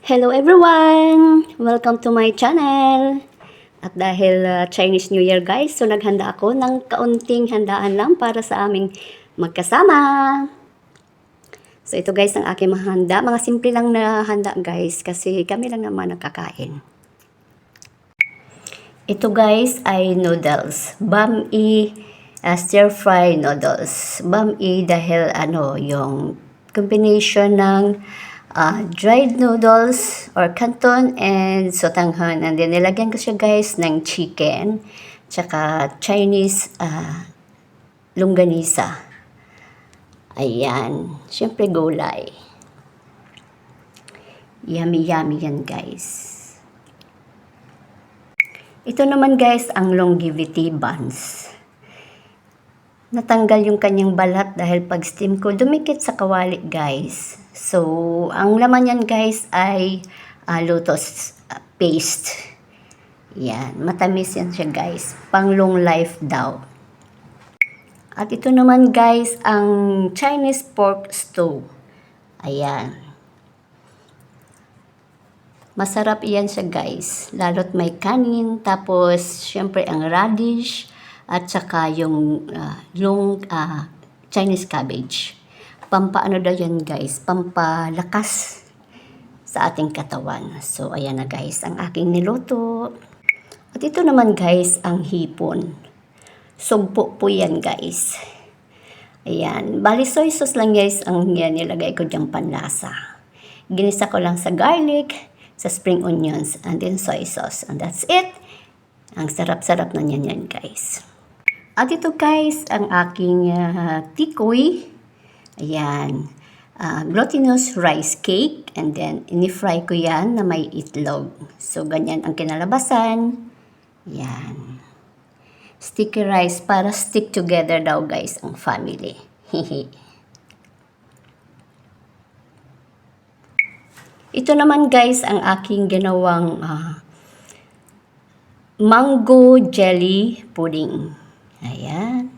Hello everyone! Welcome to my channel! At dahil Chinese New Year guys, so naghanda ako ng kaunting handaan lang para sa aming magkasama. So ito guys ang aking mga handa. Mga simple lang na handa guys kasi kami lang naman nakakain. Ito guys ay noodles. Bam-i stir fry noodles. Bam-i dahil yung combination ng dried noodles or canton and sotanghon. And then nilagyan ko siya guys ng chicken tsaka Chinese longganisa. Ayan. Siyempre gulay. Yummy yummy yan guys. Ito naman guys ang longevity buns. Natanggal yung kanyang balat dahil pag steam ko dumikit sa kawali guys. So, ang laman yan guys ay lotus paste. Yan, matamis yan siya guys. Pang long life daw. At ito naman guys ang Chinese pork stew. Ayan. Masarap iyan siya guys. Lalo't may kanin, tapos syempre ang radish, at saka yung long Chinese cabbage. Pampaano daw yan guys, pampalakas sa ating katawan. So ayan na guys, ang aking niluto. At ito naman guys, ang hipon. Sugpo po yan guys. Ayan, bali soy sauce lang guys ang nilagay ko dyang panlasa. Ginisa ko lang sa garlic, sa spring onions, and then soy sauce. And that's it. Ang sarap-sarap na yan guys. At ito guys, ang aking tikoy. Ayan. Glutinous rice cake. And then, ini-fry ko yan na may itlog. So, ganyan ang kinalabasan. Ayan. Sticky rice para stick together daw guys ang family. Ito naman guys ang aking ginawang mango jelly pudding. Ayan.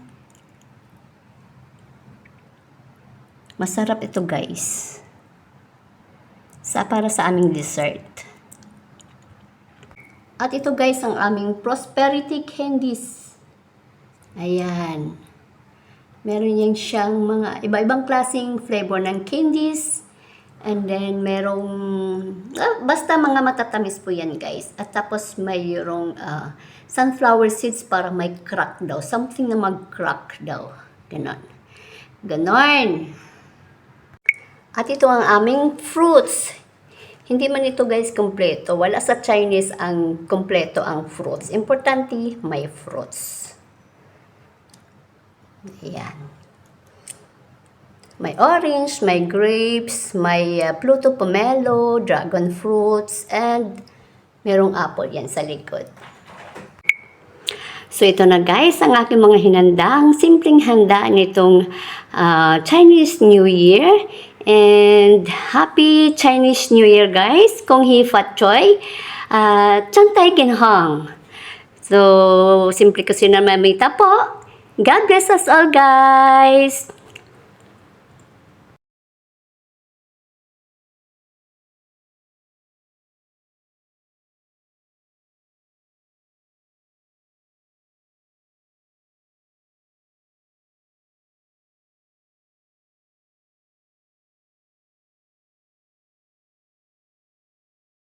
Masarap ito guys. Para sa aming dessert. At ito guys ang aming prosperity candies. Ayan. Meron yan siyang mga iba-ibang klaseng flavor ng candies. And then, merong, basta mga matatamis po yan, guys. At tapos, mayroong sunflower seeds para may crack daw. Something na mag-crack daw. Ganon. Ganon. At ito ang aming fruits. Hindi man ito, guys, kompleto. Wala sa Chinese ang kompleto ang fruits. Importante, may fruits. Ayan. May orange, may grapes, may Pluto pomelo, dragon fruits, and merong apple yan sa likod. So ito na guys, ang aking mga hinandang, simpleng handa nitong Chinese New Year. And Happy Chinese New Year guys! Kong Hi Fat Choi, Chang Tai Kin Hong. So, simple ko sinamamita po. God bless us all guys!